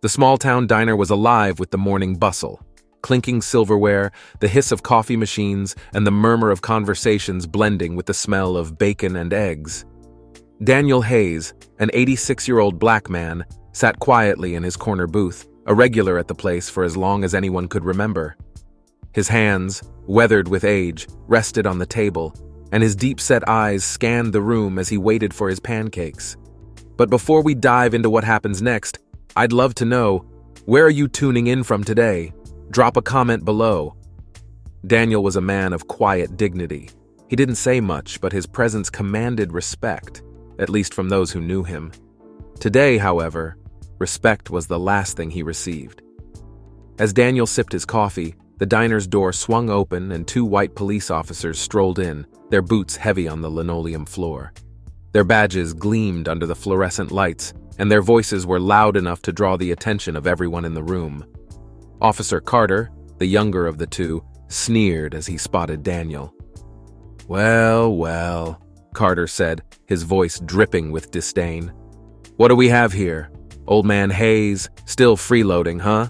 The small-town diner was alive with the morning bustle. Clinking silverware, the hiss of coffee machines, and the murmur of conversations blending with the smell of bacon and eggs. Daniel Hayes, an 86-year-old black man, sat quietly in his corner booth, a regular at the place for as long as anyone could remember. His hands, weathered with age, rested on the table, and his deep-set eyes scanned the room as he waited for his pancakes. But before we dive into what happens next, I'd love to know, where are you tuning in from today? Drop a comment below. Daniel was a man of quiet dignity. He didn't say much, but his presence commanded respect, at least from those who knew him. Today, however, respect was the last thing he received. As Daniel sipped his coffee, the diner's door swung open and two white police officers strolled in, their boots heavy on the linoleum floor. Their badges gleamed under the fluorescent lights, and their voices were loud enough to draw the attention of everyone in the room. Officer Carter, the younger of the two, sneered as he spotted Daniel. "Well, well," Carter said, his voice dripping with disdain. "What do we have here? Old man Hayes, still freeloading, huh?"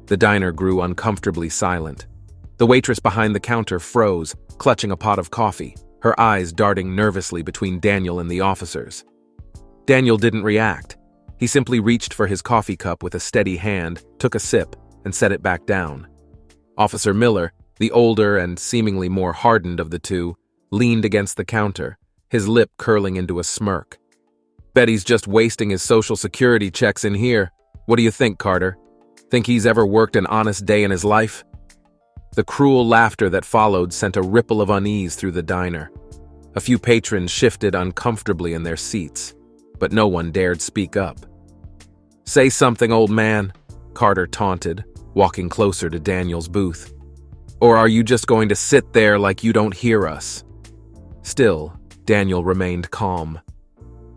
The diner grew uncomfortably silent. The waitress behind the counter froze, clutching a pot of coffee, her eyes darting nervously between Daniel and the officers. Daniel didn't react. He simply reached for his coffee cup with a steady hand, took a sip, and set it back down. Officer Miller, the older and seemingly more hardened of the two, leaned against the counter, his lip curling into a smirk. "Bet he's just wasting his Social Security checks in here. What do you think, Carter? Think he's ever worked an honest day in his life?" The cruel laughter that followed sent a ripple of unease through the diner. A few patrons shifted uncomfortably in their seats, but no one dared speak up. "Say something, old man," Carter taunted, walking closer to Daniel's booth. "Or are you just going to sit there like you don't hear us?" Still, Daniel remained calm.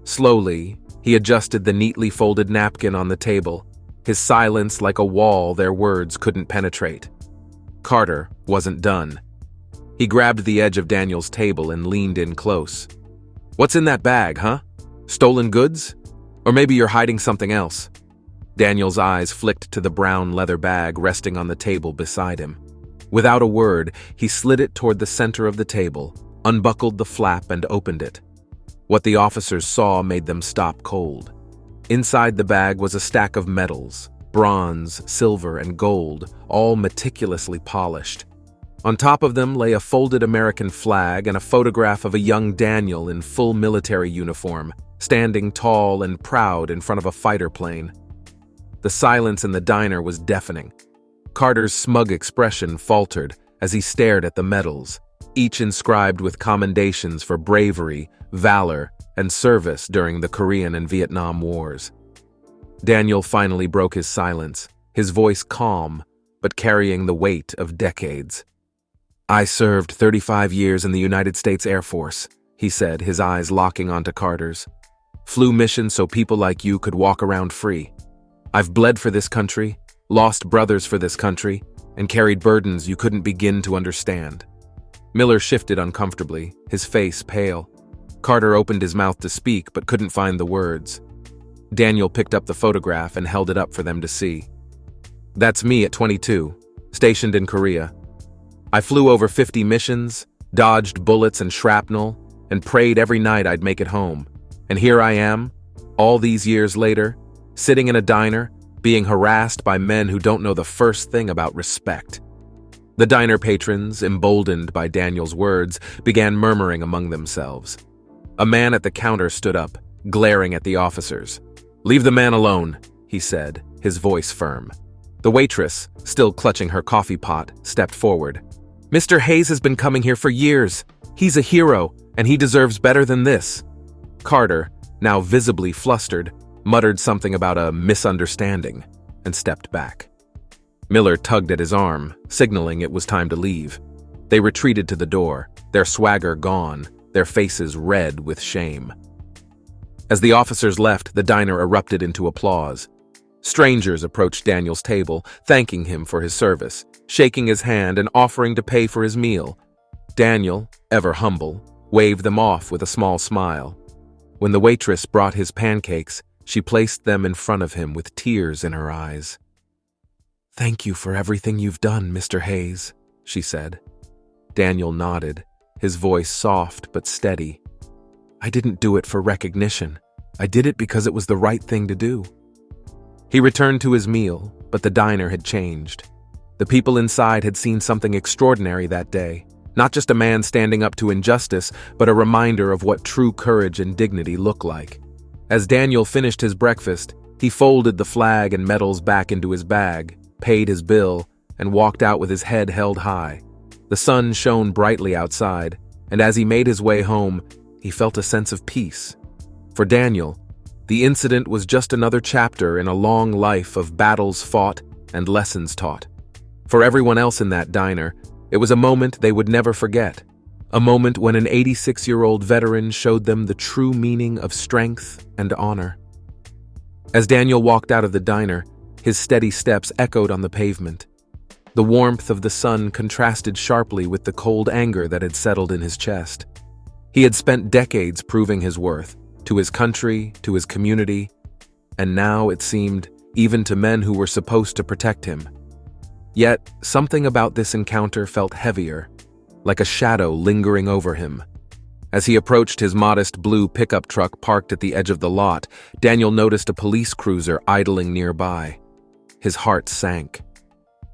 Slowly, he adjusted the neatly folded napkin on the table, his silence like a wall their words couldn't penetrate. Carter wasn't done. He grabbed the edge of Daniel's table and leaned in close. "What's in that bag, huh? Stolen goods? Or maybe you're hiding something else?" Daniel's eyes flicked to the brown leather bag resting on the table beside him. Without a word, he slid it toward the center of the table, unbuckled the flap, and opened it. What the officers saw made them stop cold. Inside the bag was a stack of medals, bronze, silver, and gold, all meticulously polished. On top of them lay a folded American flag and a photograph of a young Daniel in full military uniform, standing tall and proud in front of a fighter plane. The silence in the diner was deafening. Carter's smug expression faltered as he stared at the medals, each inscribed with commendations for bravery, valor, and service during the Korean and Vietnam Wars. Daniel finally broke his silence, his voice calm, but carrying the weight of decades. "I served 35 years in the United States Air Force," he said, his eyes locking onto Carter's. "Flew missions so people like you could walk around free. I've bled for this country, lost brothers for this country, and carried burdens you couldn't begin to understand." Miller shifted uncomfortably, his face pale. Carter opened his mouth to speak but couldn't find the words. Daniel picked up the photograph and held it up for them to see. "That's me at 22, stationed in Korea. I flew over 50 missions, dodged bullets and shrapnel, and prayed every night I'd make it home. And here I am, all these years later, sitting in a diner, being harassed by men who don't know the first thing about respect." The diner patrons, emboldened by Daniel's words, began murmuring among themselves. A man at the counter stood up, glaring at the officers. "Leave the man alone," he said, his voice firm. The waitress, still clutching her coffee pot, stepped forward. "Mr. Hayes has been coming here for years. He's a hero, and he deserves better than this." Carter, now visibly flustered, muttered something about a misunderstanding, and stepped back. Miller tugged at his arm, signaling it was time to leave. They retreated to the door, their swagger gone, their faces red with shame. As the officers left, the diner erupted into applause. Strangers approached Daniel's table, thanking him for his service, shaking his hand and offering to pay for his meal. Daniel, ever humble, waved them off with a small smile. When the waitress brought his pancakes, She placed them in front of him with tears in her eyes. "Thank you for everything you've done, Mr. Hayes," she said. Daniel nodded, his voice soft but steady. "I didn't do it for recognition. I did it because it was the right thing to do." He returned to his meal, but the diner had changed. The people inside had seen something extraordinary that day, not just a man standing up to injustice, but a reminder of what true courage and dignity look like. As Daniel finished his breakfast, he folded the flag and medals back into his bag, paid his bill, and walked out with his head held high. The sun shone brightly outside, and as he made his way home, he felt a sense of peace. For Daniel, the incident was just another chapter in a long life of battles fought and lessons taught. For everyone else in that diner, it was a moment they would never forget, a moment when an 86-year-old veteran showed them the true meaning of strength and honor. As Daniel walked out of the diner, his steady steps echoed on the pavement. The warmth of the sun contrasted sharply with the cold anger that had settled in his chest. He had spent decades proving his worth, to his country, to his community, and now, it seemed, even to men who were supposed to protect him. Yet, something about this encounter felt heavier, like a shadow lingering over him. As he approached his modest blue pickup truck parked at the edge of the lot, Daniel noticed a police cruiser idling nearby. His heart sank.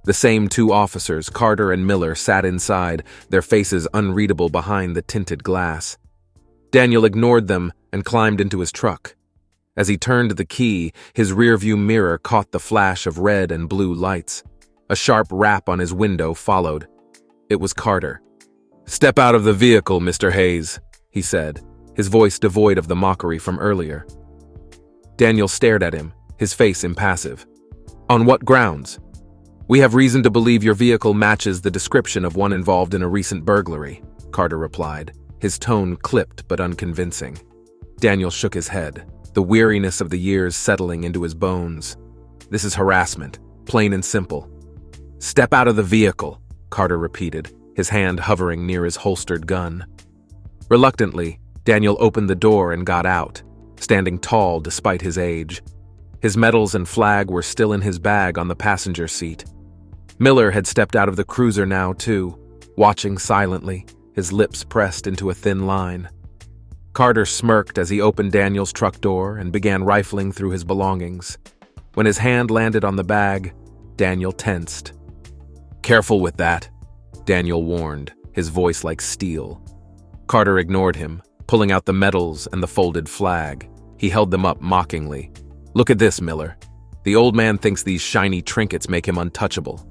The same two officers, Carter and Miller, sat inside, their faces unreadable behind the tinted glass. Daniel ignored them and climbed into his truck. As he turned the key, his rearview mirror caught the flash of red and blue lights. A sharp rap on his window followed. It was Carter. "Step out of the vehicle, Mr. Hayes," he said, his voice devoid of the mockery from earlier. Daniel stared at him, his face impassive. "On what grounds?" "We have reason to believe your vehicle matches the description of one involved in a recent burglary," Carter replied, his tone clipped but unconvincing. Daniel shook his head, the weariness of the years settling into his bones. "This is harassment, plain and simple." "Step out of the vehicle," Carter repeated, his hand hovering near his holstered gun. Reluctantly, Daniel opened the door and got out, standing tall despite his age. His medals and flag were still in his bag on the passenger seat. Miller had stepped out of the cruiser now, too, watching silently, his lips pressed into a thin line. Carter smirked as he opened Daniel's truck door and began rifling through his belongings. When his hand landed on the bag, Daniel tensed. "Careful with that," Daniel warned, his voice like steel. Carter ignored him, pulling out the medals and the folded flag. He held them up mockingly. "Look at this, Miller. The old man thinks these shiny trinkets make him untouchable."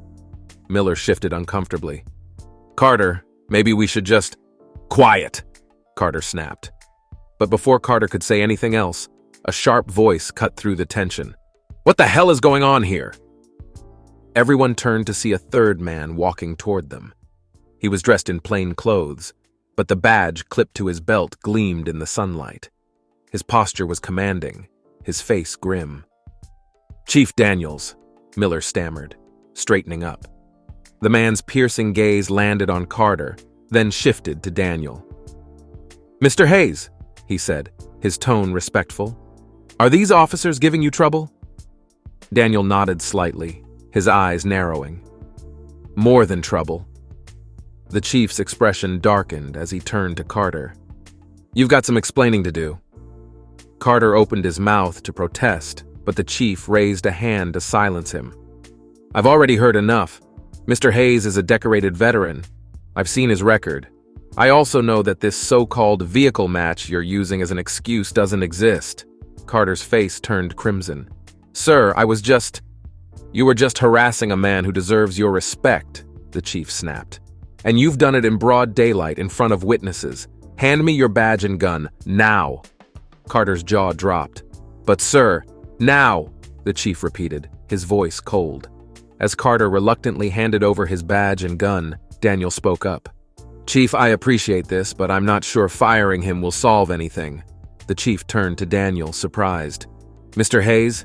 Miller shifted uncomfortably. "Carter, maybe we should just—" "Quiet!" Carter snapped. But before Carter could say anything else, a sharp voice cut through the tension. "What the hell is going on here?" Everyone turned to see a third man walking toward them. He was dressed in plain clothes, but the badge clipped to his belt gleamed in the sunlight. His posture was commanding, his face grim. "Chief Daniels," Miller stammered, straightening up. The man's piercing gaze landed on Carter, then shifted to Daniel. "Mr. Hayes," he said, his tone respectful, "are these officers giving you trouble?" Daniel nodded slightly, his eyes narrowing. "More than trouble." The chief's expression darkened as he turned to Carter. "You've got some explaining to do." Carter opened his mouth to protest, but the chief raised a hand to silence him. "I've already heard enough. Mr. Hayes is a decorated veteran. I've seen his record. I also know that this so-called vehicle match you're using as an excuse doesn't exist." Carter's face turned crimson. "Sir, You were just harassing a man who deserves your respect," the chief snapped. "And you've done it in broad daylight in front of witnesses. Hand me your badge and gun, now." Carter's jaw dropped. "But sir, now," the chief repeated, his voice cold. As Carter reluctantly handed over his badge and gun, Daniel spoke up. "Chief, I appreciate this, but I'm not sure firing him will solve anything." The chief turned to Daniel, surprised. "Mr. Hayes,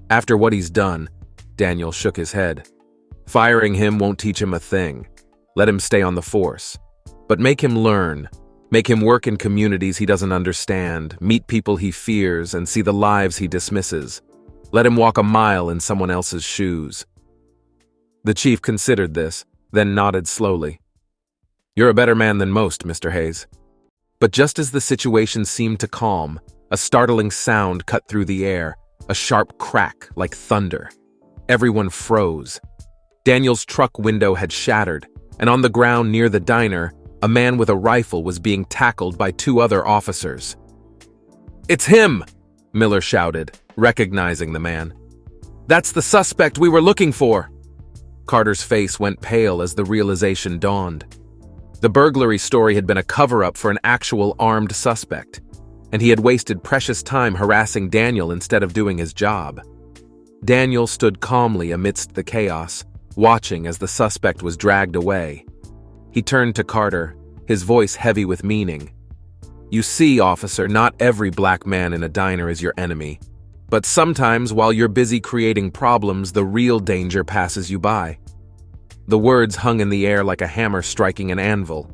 after what he's done," Daniel shook his head. "Firing him won't teach him a thing. Let him stay on the force. But make him learn. Make him work in communities he doesn't understand, meet people he fears, and see the lives he dismisses. Let him walk a mile in someone else's shoes. The chief considered this, then nodded slowly. You're a better man than most, Mr. Hayes. But just as the situation seemed to calm, a startling sound cut through the air, a sharp crack like thunder. Everyone froze. Daniel's truck window had shattered, and on the ground near the diner, a man with a rifle was being tackled by two other officers. "It's him!" Miller shouted, recognizing the man. "That's the suspect we were looking for!" Carter's face went pale as the realization dawned. The burglary story had been a cover-up for an actual armed suspect, and he had wasted precious time harassing Daniel instead of doing his job. Daniel stood calmly amidst the chaos, watching as the suspect was dragged away. He turned to Carter, his voice heavy with meaning. "You see, officer, not every black man in a diner is your enemy. But sometimes, while you're busy creating problems, the real danger passes you by." The words hung in the air like a hammer striking an anvil.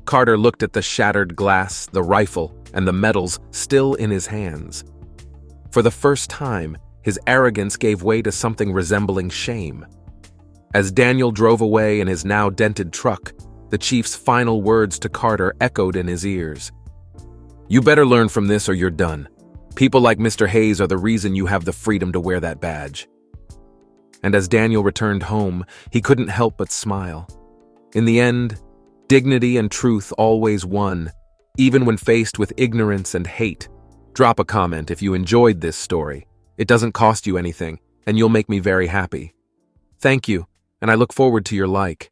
Carter looked at the shattered glass, the rifle, and the medals still in his hands. For the first time, his arrogance gave way to something resembling shame. As Daniel drove away in his now dented truck, the chief's final words to Carter echoed in his ears. "You better learn from this or you're done. People like Mr. Hayes are the reason you have the freedom to wear that badge." And as Daniel returned home, he couldn't help but smile. In the end, dignity and truth always won, even when faced with ignorance and hate. Drop a comment if you enjoyed this story. It doesn't cost you anything, and you'll make me very happy. Thank you, and I look forward to your like.